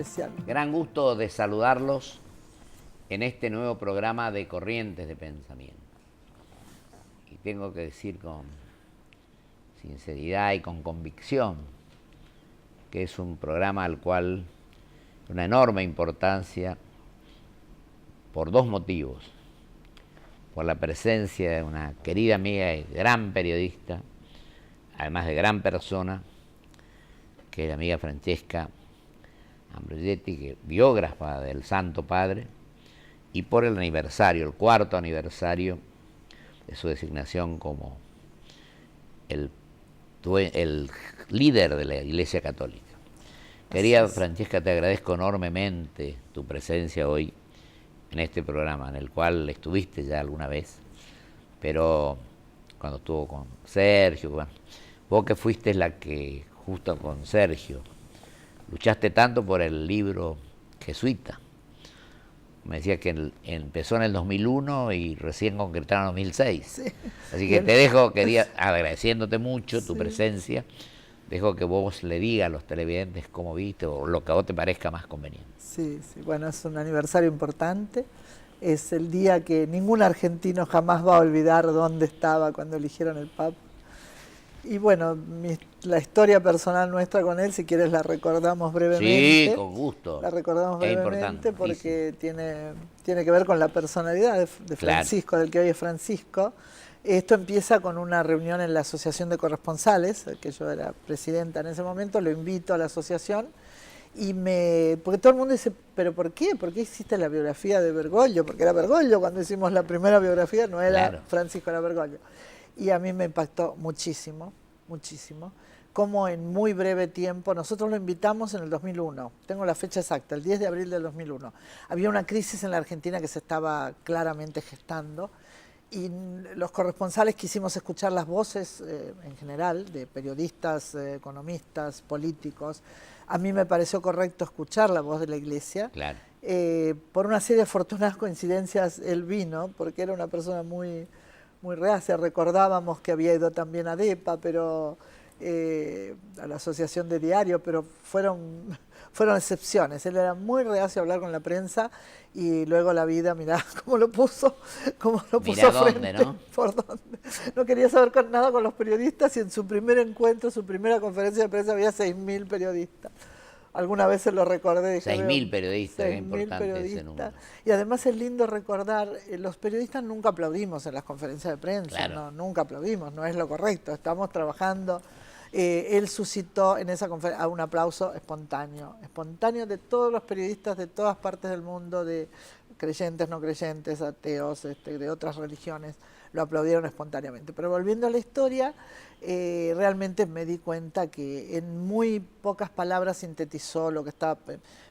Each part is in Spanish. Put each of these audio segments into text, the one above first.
especial. Gran gusto de saludarlos en este nuevo programa de Corrientes de Pensamiento. Y tengo que decir con sinceridad y con convicción que es un programa al cual una enorme importancia por dos motivos. Por la presencia de una querida amiga y gran periodista, además de gran persona, que es la amiga Francesca Ambrogetti, que es biógrafa del Santo Padre, y por el aniversario, el 4º aniversario de su designación como el líder de la Iglesia Católica. Querida Francesca, te agradezco enormemente tu presencia hoy en este programa, en el cual estuviste ya alguna vez, pero cuando estuvo con Sergio, bueno, vos que fuiste la que, justo con Sergio, luchaste tanto por el libro jesuita. Me decía que empezó en el 2001 y recién concretaron en 2006. Sí. Así que te dejo, agradeciéndote mucho tu presencia, dejo que vos le digas a los televidentes cómo viste o lo que a vos te parezca más conveniente. Sí, bueno, es un aniversario importante. Es el día que ningún argentino jamás va a olvidar dónde estaba cuando eligieron el Papa. Y bueno, la historia personal nuestra con él, si quieres la recordamos brevemente. Sí, con gusto. La recordamos brevemente porque tiene que ver con la personalidad de Francisco, claro, del que hoy es Francisco. Esto empieza con una reunión en la Asociación de Corresponsales, que yo era presidenta en ese momento, lo invito a la asociación. Porque todo el mundo dice, ¿pero por qué? ¿Por qué hiciste la biografía de Bergoglio? Porque era Bergoglio cuando hicimos la primera biografía, no era claro. Francisco, era Bergoglio. Y a mí me impactó muchísimo, muchísimo, cómo en muy breve tiempo, nosotros lo invitamos en el 2001, tengo la fecha exacta, el 10 de abril del 2001. Había una crisis en la Argentina que se estaba claramente gestando y los corresponsales quisimos escuchar las voces en general de periodistas, economistas, políticos. A mí me pareció correcto escuchar la voz de la Iglesia. Claro. Por una serie de afortunadas coincidencias él vino, porque era una persona muy reacia. Recordábamos que había ido también a DEPA, pero a la Asociación de Diario, pero fueron excepciones. Él era muy reacio a hablar con la prensa y luego la vida, mirá cómo lo puso mirá frente, dónde, ¿no? Por dónde. No quería saber nada con los periodistas y en su primer encuentro, su primera conferencia de prensa había 6.000 periodistas. Alguna vez se lo recordé. 6.000 periodistas, es importante ese número. Y además es lindo recordar, los periodistas nunca aplaudimos en las conferencias de prensa, claro. No, nunca aplaudimos, no es lo correcto, estamos trabajando. Él suscitó en esa conferencia un aplauso espontáneo de todos los periodistas de todas partes del mundo, de creyentes, no creyentes, ateos, de otras religiones, lo aplaudieron espontáneamente. Pero volviendo a la historia, realmente me di cuenta que en muy pocas palabras sintetizó lo que estaba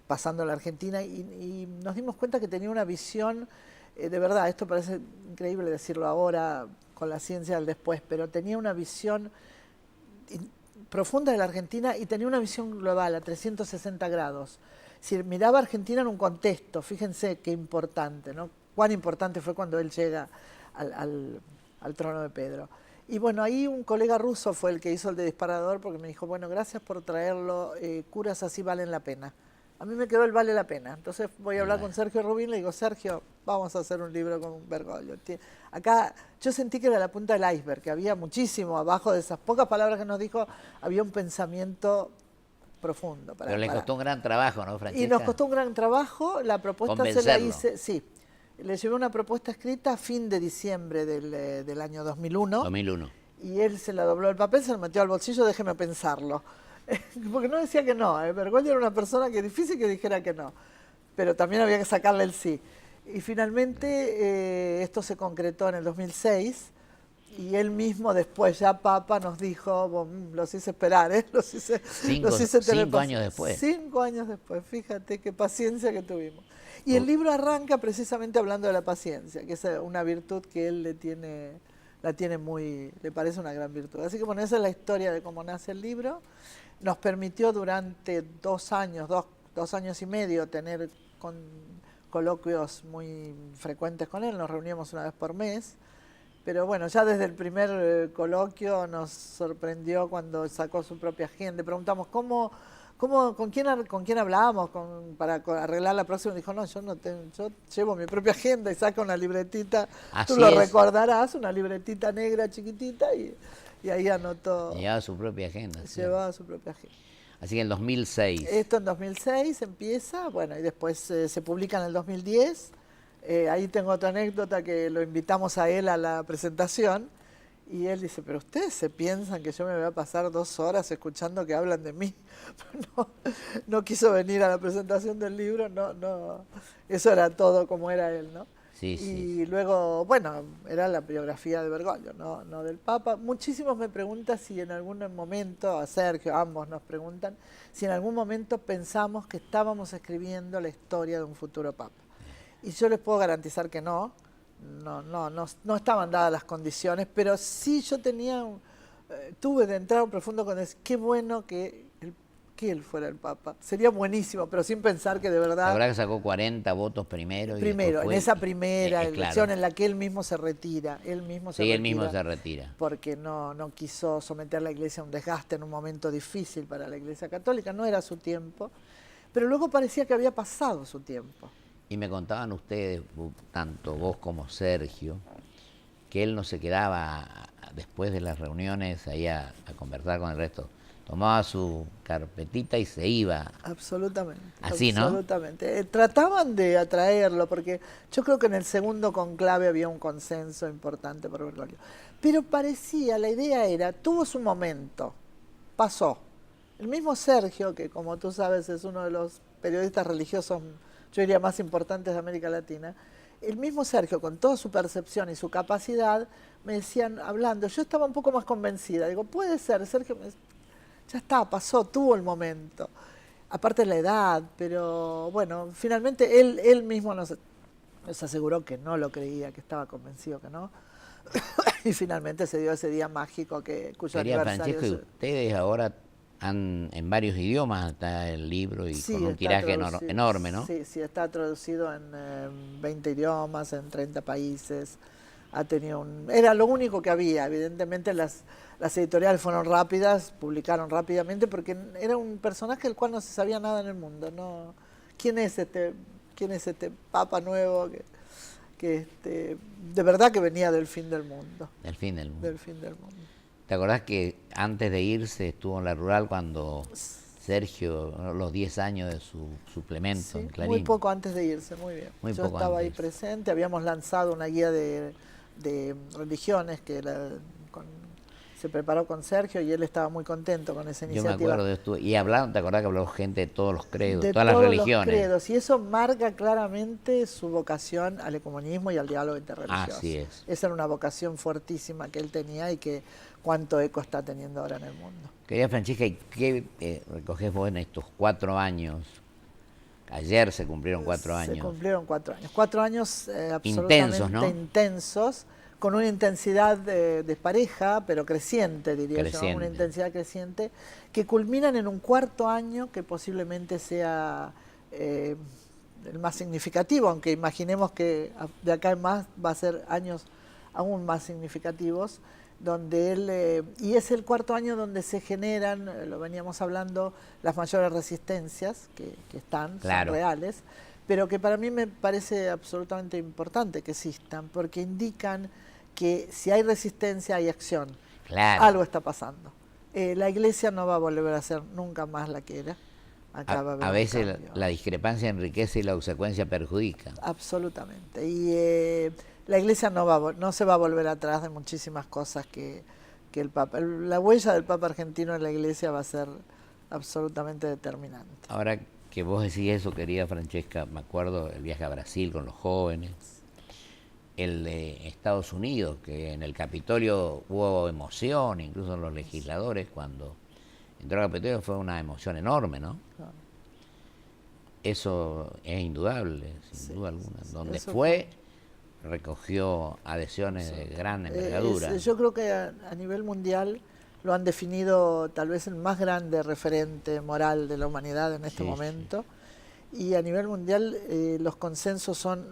pasando en la Argentina y nos dimos cuenta que tenía una visión, de verdad, esto parece increíble decirlo ahora con la ciencia del después, pero tenía una visión profunda de la Argentina y tenía una visión global a 360 grados. Es decir, miraba a Argentina en un contexto, fíjense qué importante, ¿no? Cuán importante fue cuando él llega al trono de Pedro. Y bueno, ahí un colega ruso fue el que hizo el de disparador porque me dijo, bueno, gracias por traerlo, curas así valen la pena. A mí me quedó el vale la pena. Entonces voy a hablar con Sergio Rubín, le digo, Sergio, vamos a hacer un libro con Bergoglio. Acá yo sentí que era la punta del iceberg, que había muchísimo abajo de esas pocas palabras que nos dijo, había un pensamiento profundo. Pero le costó un gran trabajo, ¿no, Francesca? Y nos costó un gran trabajo, la propuesta se la hice, sí. Le llevé una propuesta escrita a fin de diciembre del año 2001. 2001. Y él se la dobló el papel, se lo metió al bolsillo, déjeme pensarlo. Porque no decía que no, Bergoglio era una persona que es difícil que dijera que no, pero también había que sacarle el sí. Y finalmente esto se concretó en el 2006 y él mismo después, ya Papa, nos dijo, los hice esperar, los hice tener 5 años después. 5 años después, fíjate qué paciencia que tuvimos. Y el libro arranca precisamente hablando de la paciencia, que es una virtud que él le parece una gran virtud. Así que bueno, esa es la historia de cómo nace el libro. Nos permitió durante 2 años, dos años y medio, tener coloquios muy frecuentes con él, nos reuníamos una vez por mes, pero bueno, ya desde el primer coloquio nos sorprendió cuando sacó su propia agenda. Preguntamos, con quién hablábamos para arreglar la próxima? Dijo, no, yo llevo mi propia agenda y saca una libretita, Así tú lo es. recordarás, una libretita negra chiquitita y ahí anotó. Llevaba su propia agenda. Llevaba su propia agenda. Así que en 2006. Esto en 2006 empieza, bueno, y después se publica en el 2010. Ahí tengo otra anécdota que lo invitamos a él a la presentación y él dice, pero ustedes se piensan que yo me voy a pasar 2 horas escuchando que hablan de mí. No quiso venir a la presentación del libro, no, eso era todo como era él, ¿no? Sí, y sí. luego, bueno, era la biografía de Bergoglio, no del Papa. Muchísimos me preguntan si en algún momento, a Sergio, ambos nos preguntan, si en algún momento pensamos que estábamos escribiendo la historia de un futuro Papa. Y yo les puedo garantizar que no estaban dadas las condiciones, pero sí yo tuve de entrar un profundo con eso. Qué bueno que él fuera el Papa. Sería buenísimo, pero sin pensar que de verdad... La verdad que sacó 40 votos primero. En esa primera elección claro. En la que él mismo se retira. Él mismo se retira. Porque no quiso someter a la Iglesia a un desgaste en un momento difícil para la Iglesia Católica. No era su tiempo, pero luego parecía que había pasado su tiempo. Y me contaban ustedes, tanto vos como Sergio, que él no se quedaba después de las reuniones ahí a conversar con el resto. Tomaba su carpetita y se iba. Absolutamente. Así, ¿no? Absolutamente. Trataban de atraerlo, porque yo creo que en el segundo conclave había un consenso importante por Bergoglio. Pero parecía, la idea era, tuvo su momento, pasó. El mismo Sergio, que como tú sabes es uno de los periodistas religiosos, yo diría, más importantes de América Latina, el mismo Sergio, con toda su percepción y su capacidad, me decían, hablando, yo estaba un poco más convencida. Digo, puede ser, Sergio, ya está, pasó, tuvo el momento. Aparte de la edad, pero bueno, finalmente él mismo nos aseguró que no lo creía, que estaba convencido que no. Y finalmente se dio ese día mágico cuyo aniversario... Francesco, y ustedes ahora en varios idiomas está el libro y sí, con un tiraje enorme, ¿no? Sí, está traducido en 20 idiomas, en 30 países. Ha tenido era lo único que había. Evidentemente las editoriales fueron rápidas, publicaron rápidamente, porque era un personaje del cual no se sabía nada en el mundo. ¿No? ¿Quién es este Papa nuevo que de verdad que venía del fin del mundo? Del fin del mundo. Del fin del mundo. ¿Te acordás que antes de irse estuvo en La Rural cuando Sergio, los 10 años de su suplemento en Clarín? Muy poco antes de irse, muy bien. Yo estaba ahí presente, habíamos lanzado una guía de religiones que se preparó con Sergio y él estaba muy contento con esa iniciativa. Yo me acuerdo de esto. Y hablaron, ¿te acordás que habló gente de todos los credos, de todas las religiones? Los credos, y eso marca claramente su vocación al ecumenismo y al diálogo interreligioso. Así es. Esa era una vocación fuertísima que él tenía y que cuánto eco está teniendo ahora en el mundo. Querida Francesca, ¿y qué recogés vos en estos 4 años? Ayer se cumplieron 4 años. Se cumplieron 4 años. 4 años absolutamente intensos, con una intensidad despareja, pero creciente, diría yo, una intensidad creciente, que culminan en un 4º año que posiblemente sea el más significativo, aunque imaginemos que de acá en más va a ser años aún más significativos, donde y es el 4º año donde se generan, lo veníamos hablando, las mayores resistencias que están, claro, son reales, pero que para mí me parece absolutamente importante que existan, porque indican que si hay resistencia hay acción, claro, algo está pasando. La Iglesia no va a volver a ser nunca más la que era. Acá va a haber veces la discrepancia enriquece y la obsecuencia perjudica. Absolutamente. Y la Iglesia no se va a volver atrás de muchísimas cosas que el Papa. La huella del Papa argentino en la Iglesia va a ser absolutamente determinante. Ahora que vos decís eso, querida Francesca, me acuerdo el viaje a Brasil con los jóvenes, el de Estados Unidos, que en el Capitolio hubo emoción, incluso en los legisladores, cuando entró al Capitolio fue una emoción enorme, ¿no? Claro. Eso es indudable, sin duda alguna. Donde fue, recogió adhesiones de gran envergadura. Yo creo que a nivel mundial lo han definido tal vez el más grande referente moral de la humanidad en este momento. y a nivel mundial los consensos son,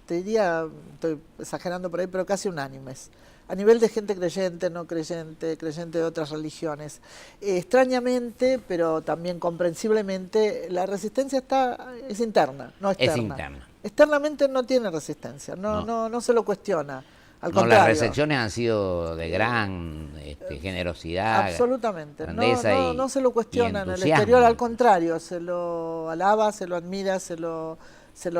te diría, estoy exagerando por ahí, pero casi unánimes. A nivel de gente creyente, no creyente, creyente de otras religiones. Extrañamente, pero también comprensiblemente, la resistencia es interna, no externa. Es interna. Externamente no tiene resistencia, no se lo cuestiona. Al contrario. Las recepciones han sido de gran generosidad. Absolutamente. Grandeza no se lo cuestiona en el exterior, al contrario, se lo alaba, se lo admira, se lo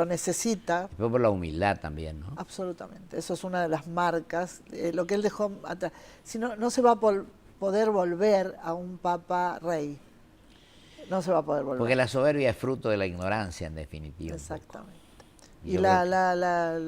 necesita. Fue por la humildad también, ¿no? Absolutamente. Eso es una de las marcas. Lo que él dejó atrás. Si no se va a poder volver a un papa rey. No se va a poder volver. Porque la soberbia es fruto de la ignorancia, en definitiva. Exactamente. Y la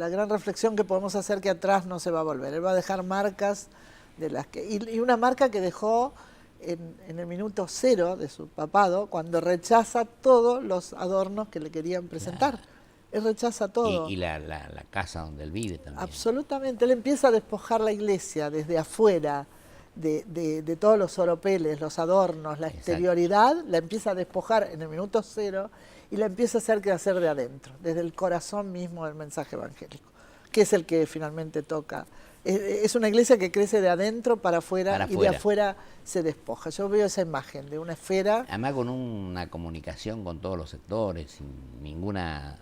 gran reflexión que podemos hacer que atrás no se va a volver. Él va a dejar marcas de las que y una marca que dejó en el minuto cero de su papado, cuando rechaza todos los adornos que le querían presentar. Claro. Él rechaza todo. Y la casa donde él vive también. Absolutamente. Él empieza a despojar la iglesia desde afuera de todos los oropeles, los adornos, la exterioridad, la empieza a despojar en el minuto cero y la empieza a hacer crecer de adentro, desde el corazón mismo del mensaje evangélico, que es el que finalmente toca. Es una iglesia que crece de adentro para afuera y de afuera se despoja. Yo veo esa imagen de una esfera. Además con una comunicación con todos los sectores, sin ninguna,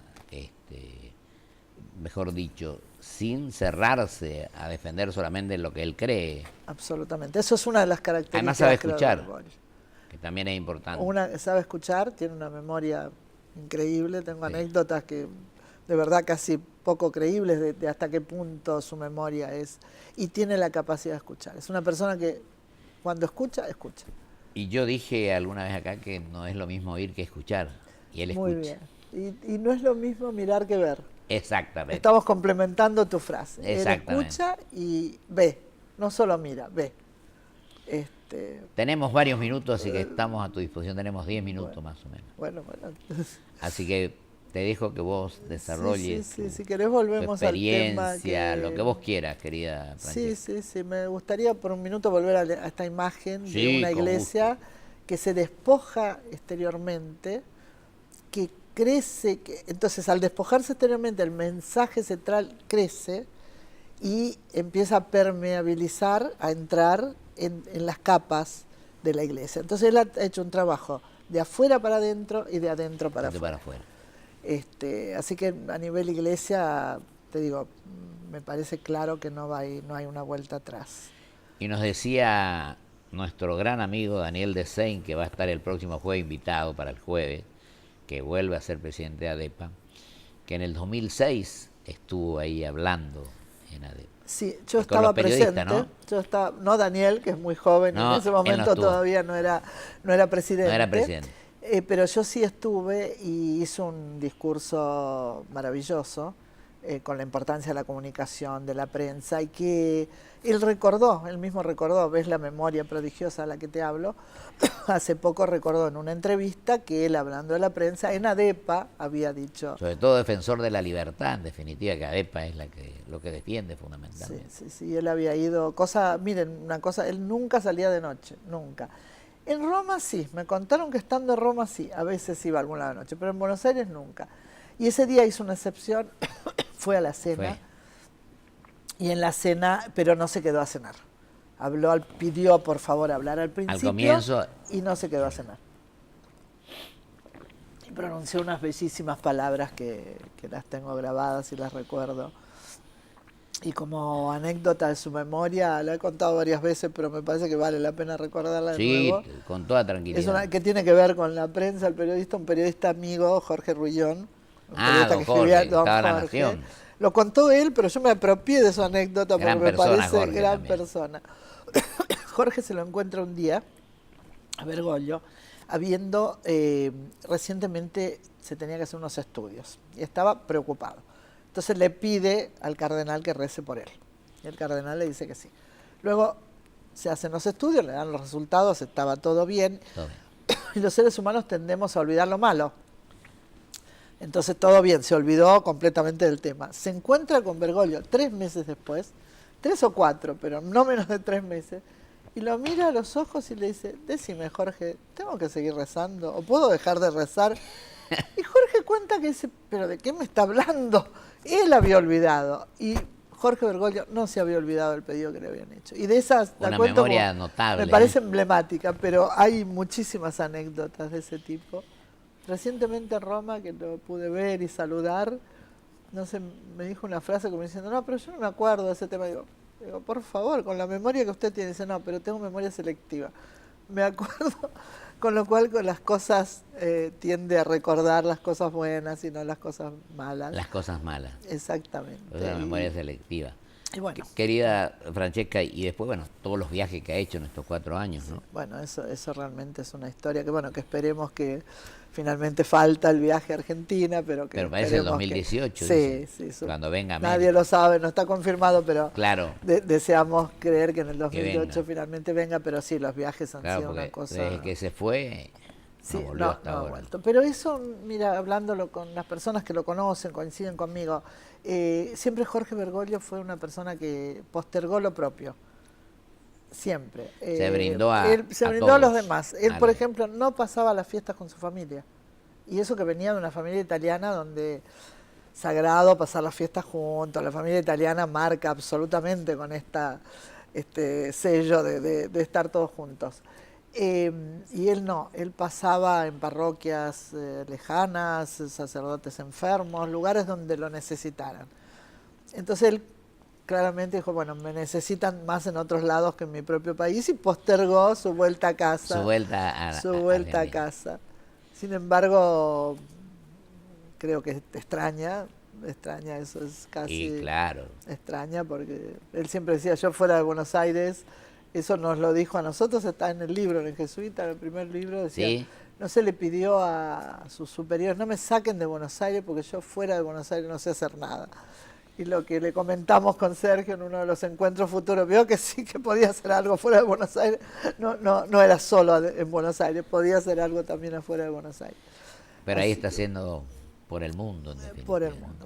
mejor dicho, sin cerrarse a defender solamente lo que él cree. Absolutamente, eso es una de las características. Además sabe escuchar, que también es importante. Sabe escuchar, tiene una memoria increíble, tengo anécdotas que de verdad casi poco creíbles de hasta qué punto su memoria es, y tiene la capacidad de escuchar. Es una persona que cuando escucha, escucha. Y yo dije alguna vez acá que no es lo mismo oír que escuchar, y él escucha. Muy bien, y no es lo mismo mirar que ver. Exactamente. Estamos complementando tu frase. Exactamente. Él escucha y ve, no solo mira, ve. Tenemos varios minutos, así que estamos a tu disposición. Tenemos 10 minutos más o menos. Bueno. Así que te dejo que vos desarrolles si querés volvemos tu experiencia, al tema lo que vos quieras, querida Francesca. Sí. Me gustaría por un minuto volver a esta imagen de una iglesia que se despoja exteriormente, que crece. Entonces, al despojarse exteriormente, el mensaje central crece y empieza a permeabilizar, a entrar en las capas de la iglesia. Entonces él ha hecho un trabajo de afuera para adentro y de adentro para afuera. Así que a nivel iglesia, te digo, me parece claro que no hay una vuelta atrás. Y nos decía nuestro gran amigo Daniel Dessain, que va a estar el próximo jueves invitado para el jueves, que vuelve a ser presidente de ADEPA, que en el 2006 estuvo ahí hablando en ADEPA. Sí, yo estaba presente, no Daniel, que es muy joven, y en ese momento todavía no era presidente. No era presidente. Pero yo sí estuve y hizo un discurso maravilloso con la importancia de la comunicación, de la prensa, y que él mismo recordó, ves la memoria prodigiosa a la que te hablo, hace poco recordó en una entrevista que él, hablando de la prensa, en ADEPA había dicho... Sobre todo defensor de la libertad, en definitiva, que ADEPA es lo que defiende fundamentalmente. Sí, él había ido... Miren, una cosa, él nunca salía de noche, nunca. En Roma sí, me contaron que estando en Roma sí, a veces iba alguna de noche, pero en Buenos Aires nunca. Y ese día hizo una excepción, fue a la cena, y en la cena, pero no se quedó a cenar. Pidió por favor hablar al principio, al comienzo, y no se quedó a cenar. Y pronunció unas bellísimas palabras que las tengo grabadas y las recuerdo. Y como anécdota de su memoria, la he contado varias veces, pero me parece que vale la pena recordarla de nuevo. Sí, con toda tranquilidad. Que tiene que ver con la prensa, un periodista amigo, Jorge Ruillón. Don Jorge, estaba La Nación. Lo contó él, pero yo me apropié de su anécdota porque me parece gran persona. Jorge se lo encuentra un día a Bergoglio, habiendo recientemente se tenía que hacer unos estudios y estaba preocupado. Entonces le pide al cardenal que rece por él. Y el cardenal le dice que sí. Luego se hacen los estudios, le dan los resultados, estaba todo bien. Y los seres humanos tendemos a olvidar lo malo. Entonces todo bien, se olvidó completamente del tema. Se encuentra con Bergoglio 3 meses después, 3 o 4, pero no menos de 3 meses, y lo mira a los ojos y le dice: decime, Jorge, ¿tengo que seguir rezando o puedo dejar de rezar? Y Jorge, cuenta que dice, pero ¿de qué me está hablando? Él había olvidado. Y Jorge Bergoglio no se había olvidado del pedido que le habían hecho. Y de esas, una memoria notable. Me parece emblemática, pero hay muchísimas anécdotas de ese tipo. Recientemente en Roma, que lo pude ver y saludar, no sé, me dijo una frase como diciendo, no, pero yo no me acuerdo de ese tema. Digo, por favor, con la memoria que usted tiene, dice, no, pero tengo memoria selectiva. Me acuerdo, con lo cual con las cosas tiende a recordar las cosas buenas y no las cosas malas. Las cosas malas. Exactamente. O sea, la memoria selectiva. Y bueno, querida Francesca, y después, bueno, todos los viajes que ha hecho en estos 4 años, ¿no? Bueno, eso realmente es una historia que, bueno, que esperemos que finalmente falta el viaje a Argentina, pero que... Pero parece el 2018, sí, cuando venga a nadie lo sabe, no está confirmado, pero claro, deseamos creer que en el 2008 finalmente venga, pero sí, los viajes han sido una cosa... Desde que se fue, no volvió hasta ahora. Vuelto. Pero eso, mira, hablándolo con las personas que lo conocen, coinciden conmigo, siempre Jorge Bergoglio fue una persona que postergó lo propio. Siempre. Se brindó a los demás. Él, por ejemplo, no pasaba las fiestas con su familia. Y eso que venía de una familia italiana donde sagrado pasar las fiestas juntos. La familia italiana marca absolutamente con este sello de estar todos juntos. Y él no, él pasaba en parroquias lejanas, sacerdotes enfermos, lugares donde lo necesitaran. Entonces él claramente dijo, bueno, me necesitan más en otros lados que en mi propio país, y postergó su vuelta a casa. Su vuelta a casa. Sin embargo, creo que te extraña, eso es casi... Y claro. Extraña, porque él siempre decía, yo fuera de Buenos Aires, eso nos lo dijo a nosotros, está en el libro, en el Jesuita, en el primer libro, decía, ¿sí? No se le pidió a sus superiores, no me saquen de Buenos Aires, porque yo fuera de Buenos Aires no sé hacer nada. Y lo que le comentamos con Sergio en uno de los encuentros futuros, vio que sí que podía hacer algo fuera de Buenos Aires, no era solo en Buenos Aires, podía hacer algo también afuera de Buenos Aires. Pero ahí está haciendo por el mundo, en definitiva.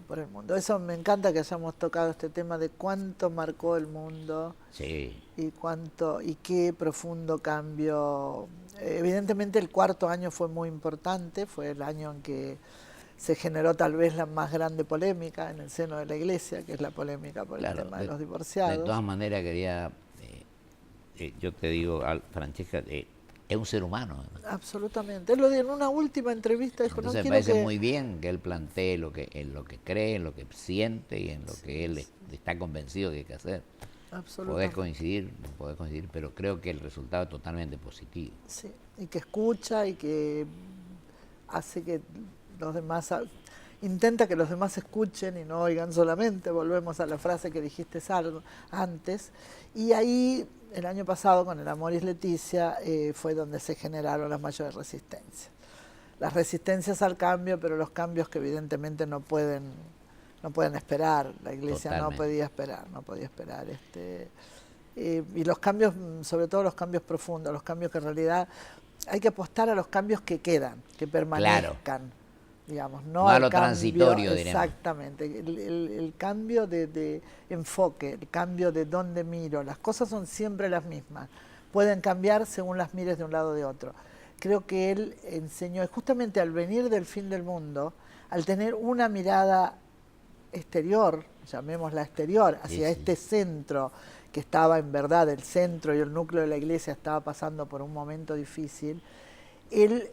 Por el mundo. Eso me encanta que hayamos tocado este tema de cuánto marcó el mundo. Sí. Y qué profundo cambio. Evidentemente el 4.º año fue muy importante, fue el año en que se generó tal vez la más grande polémica en el seno de la Iglesia, que es la polémica por el tema de los divorciados. De todas maneras quería, yo te digo, Francesca, es un ser humano. Absolutamente. Él lo dijo en una última entrevista. Dijo, entonces me parece muy bien que él plantee en lo que cree, en lo que siente y en lo que él está convencido que hay que hacer. Podés coincidir, no podés coincidir, pero creo que el resultado es totalmente positivo. Sí, y que escucha y que hace que los demás, intenta que los demás escuchen y no oigan solamente. Volvemos a la frase que dijiste antes. Y ahí, el año pasado, con el Amoris Laetitia, fue donde se generaron las mayores resistencias. Las resistencias al cambio, pero los cambios que evidentemente no pueden esperar. La Iglesia totalmente. no podía esperar. Y los cambios, sobre todo los cambios profundos, los cambios que en realidad hay que apostar a los cambios que quedan, que permanezcan. Claro. Digamos, no a lo transitorio, diremos. Exactamente, el cambio de enfoque, el cambio de dónde miro, las cosas son siempre las mismas, pueden cambiar según las mires de un lado o de otro. Creo que él enseñó, justamente al venir del fin del mundo, al tener una mirada exterior, llamémosla exterior, hacia este centro, que estaba en verdad, el centro y el núcleo de la Iglesia estaba pasando por un momento difícil, él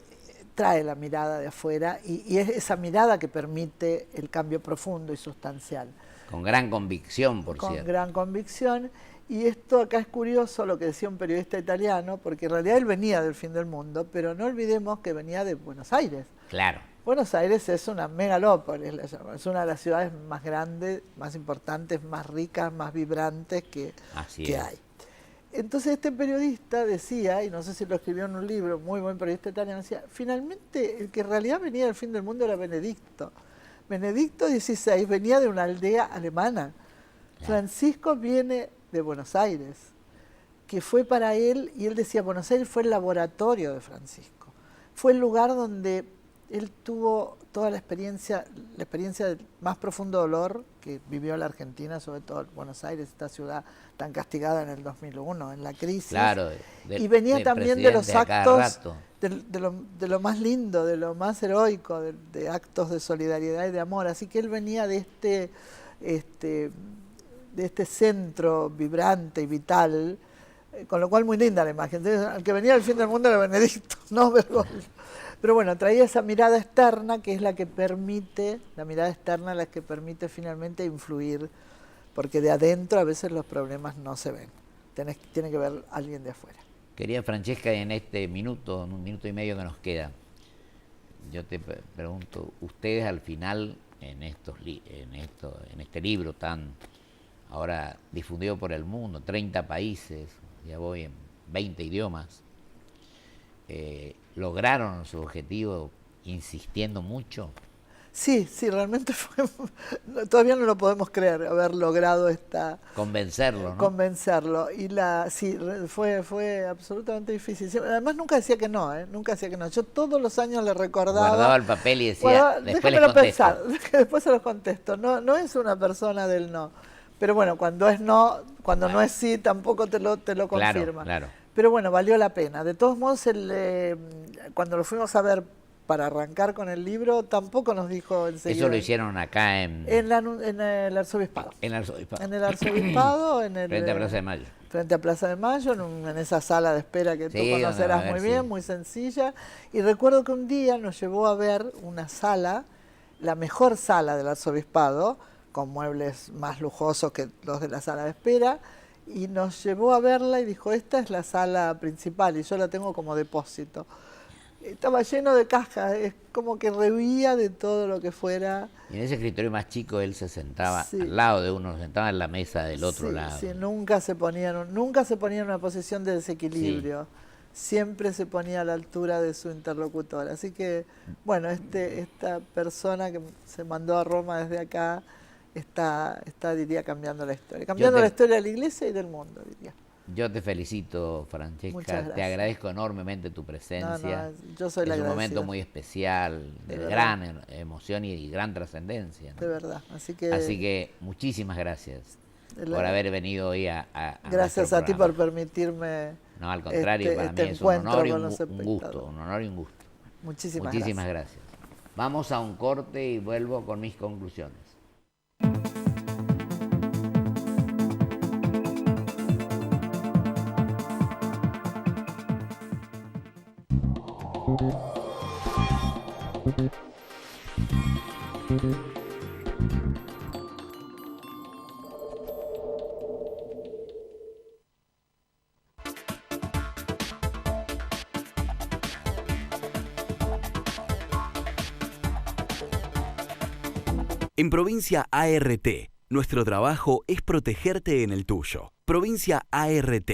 trae la mirada de afuera y es esa mirada que permite el cambio profundo y sustancial. Con gran convicción, por cierto. Con gran convicción. Y esto acá es curioso, lo que decía un periodista italiano, porque en realidad él venía del fin del mundo, pero no olvidemos que venía de Buenos Aires. Claro. Buenos Aires es una megalópolis, es una de las ciudades más grandes, más importantes, más ricas, más vibrantes que hay. Entonces este periodista decía, y no sé si lo escribió en un libro, muy buen periodista italiano, decía, finalmente el que en realidad venía del fin del mundo era Benedicto. Benedicto XVI venía de una aldea alemana. Francisco viene de Buenos Aires, que fue para él, y él decía, Buenos Aires fue el laboratorio de Francisco. Fue el lugar donde él tuvo toda la experiencia del más profundo dolor que vivió la Argentina, sobre todo Buenos Aires, esta ciudad tan castigada en el 2001, en la crisis. Claro, y venía también de los actos, de lo más lindo, de lo más heroico, de actos de solidaridad y de amor. Así que él venía de este centro vibrante y vital, con lo cual muy linda la imagen. Entonces, al que venía al fin del mundo era Benedicto, no Bergoglio. Pero bueno, traía esa mirada externa que es la que permite, la mirada externa es la que permite finalmente influir, porque de adentro a veces los problemas no se ven. Tiene que ver alguien de afuera. Querida Francesca, en este minuto, en un minuto y medio que nos queda, yo te pregunto, ustedes al final, en este libro tan ahora difundido por el mundo, 30 países, ya voy en 20 idiomas, ¿lograron su objetivo insistiendo mucho? Sí, realmente fue, todavía no lo podemos creer, haber logrado convencerlo, ¿no? Convencerlo. Y sí, fue absolutamente difícil. Además nunca decía que no, nunca decía que no. Yo todos los años le recordaba. Guardaba el papel y decía, después les contesto. Pensar, después se los contesto. No es una persona del no. Pero bueno, cuando es no, cuando no es sí, tampoco te lo confirma. Claro. Pero bueno, valió la pena. De todos modos, cuando lo fuimos a ver para arrancar con el libro, tampoco nos dijo enseguida. Eso lo hicieron acá en el Arzobispado. En el Arzobispado. En el Arzobispado, frente a Plaza de Mayo. Frente a Plaza de Mayo, en esa sala de espera que tú conocerás muy bien, muy sencilla. Y recuerdo que un día nos llevó a ver una sala, la mejor sala del Arzobispado, con muebles más lujosos que los de la sala de espera, y nos llevó a verla y dijo, esta es la sala principal y yo la tengo como depósito. Estaba lleno de cajas, es como que rehuía de todo lo que fuera. Y en ese escritorio más chico él se sentaba al lado de uno, se sentaba en la mesa del otro lado. Sí, nunca se ponía en una posición de desequilibrio. Siempre se ponía a la altura de su interlocutor. Así que, bueno, esta persona que se mandó a Roma desde acá está diría, cambiando la historia. Cambiando la historia de la Iglesia y del mundo, diría. Yo te felicito, Francesca, te agradezco enormemente tu presencia. Yo soy la agradecida. Es un momento muy especial, de gran emoción y gran trascendencia, ¿no? De verdad. Así que muchísimas gracias por haber venido hoy a gracias a ti por permitirme. No, al contrario, para mí es un honor y un gusto. Muchísimas gracias. Vamos a un corte y vuelvo con mis conclusiones. En Provincia ART, nuestro trabajo es protegerte en el tuyo. Provincia ART,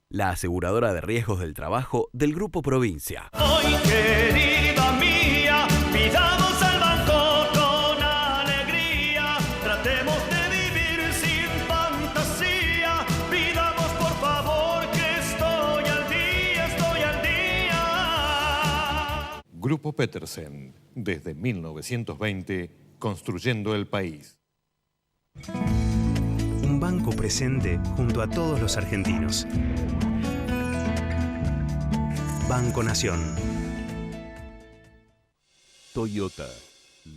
la aseguradora de riesgos del trabajo del Grupo Provincia. Hoy, querida mía, pidamos al banco con alegría, tratemos de vivir sin fantasía, pidamos por favor que estoy al día. Grupo Petersen, desde 1920, construyendo el país. Un banco presente junto a todos los argentinos. Banco Nación. Toyota,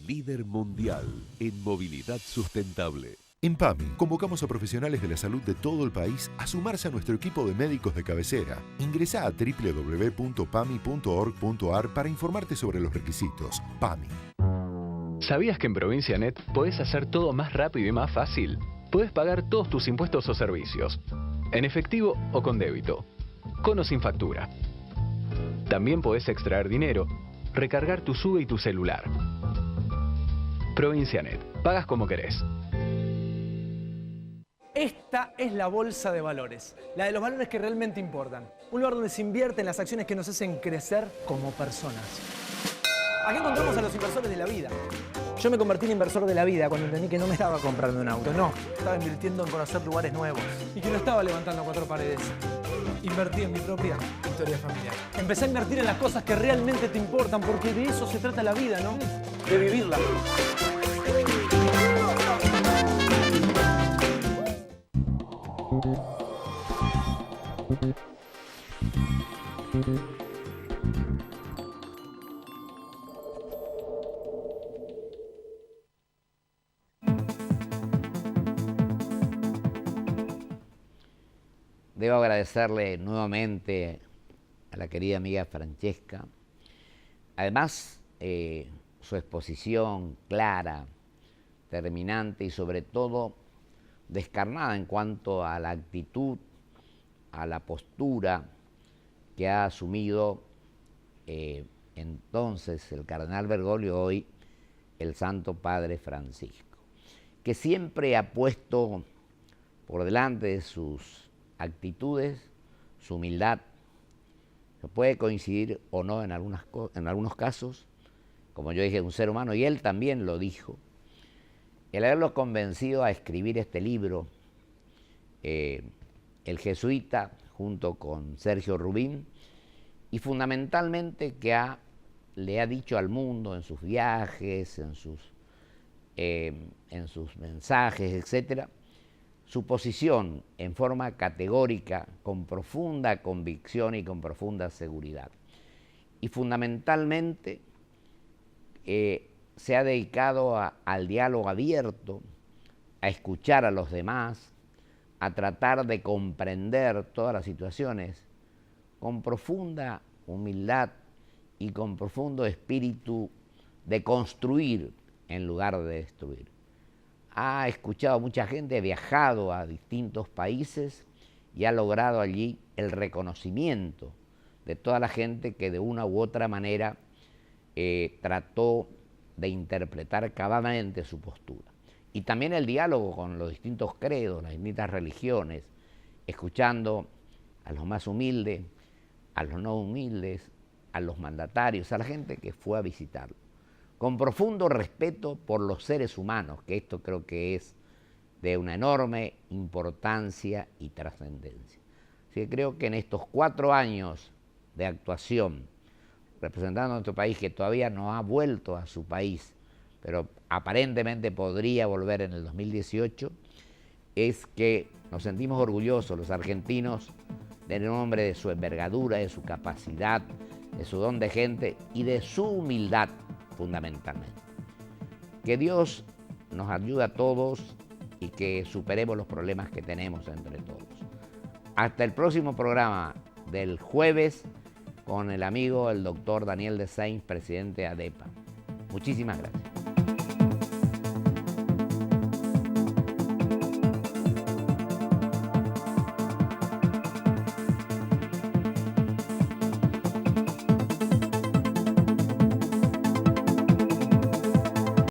líder mundial en movilidad sustentable. En PAMI, convocamos a profesionales de la salud de todo el país a sumarse a nuestro equipo de médicos de cabecera. Ingresá a www.pami.org.ar para informarte sobre los requisitos. PAMI. ¿Sabías que en ProvinciaNet podés hacer todo más rápido y más fácil? Podés pagar todos tus impuestos o servicios, en efectivo o con débito, con o sin factura. También podés extraer dinero, recargar tu SUBE y tu celular. ProvinciaNet. Pagas como querés. Esta es la bolsa de valores, la de los valores que realmente importan. Un lugar donde se invierte en las acciones que nos hacen crecer como personas. Aquí encontramos a los inversores de la vida. Yo me convertí en inversor de la vida cuando entendí que no me estaba comprando un auto, no. Estaba invirtiendo en conocer lugares nuevos. Y que no estaba levantando 4 paredes. Invertí en mi propia historia familiar. Empecé a invertir en las cosas que realmente te importan, porque de eso se trata la vida, ¿no? de vivirla. Debo agradecerle nuevamente a la querida amiga Francesca. Además, su exposición clara, terminante y sobre todo descarnada en cuanto a la actitud, a la postura que ha asumido entonces el cardenal Bergoglio, hoy el Santo Padre Francisco, que siempre ha puesto por delante de sus actitudes su humildad. Se puede coincidir o no en algunos casos, como yo dije, un ser humano, y él también lo dijo. El haberlo convencido a escribir este libro, el jesuita, junto con Sergio Rubín, y fundamentalmente que le ha dicho al mundo en sus viajes, en sus mensajes, etcétera, su posición en forma categórica, con profunda convicción y con profunda seguridad. Y fundamentalmente se ha dedicado al diálogo abierto, a escuchar a los demás, a tratar de comprender todas las situaciones con profunda humildad y con profundo espíritu de construir en lugar de destruir. Ha escuchado a mucha gente, ha viajado a distintos países y ha logrado allí el reconocimiento de toda la gente que de una u otra manera trató de interpretar cabamente su postura. Y también el diálogo con los distintos credos, las distintas religiones, escuchando a los más humildes, a los no humildes, a los mandatarios, a la gente que fue a visitarlo, con profundo respeto por los seres humanos, que esto creo que es de una enorme importancia y trascendencia. Así que creo que en estos 4 años de actuación, representando a nuestro país, que todavía no ha vuelto a su país, pero aparentemente podría volver en el 2018, es que nos sentimos orgullosos los argentinos del nombre de su envergadura, de su capacidad, de su don de gente y de su humildad fundamentalmente. Que Dios nos ayude a todos y que superemos los problemas que tenemos entre todos. Hasta el próximo programa del jueves con el amigo, el doctor Daniel de Sainz, presidente de ADEPA. Muchísimas gracias.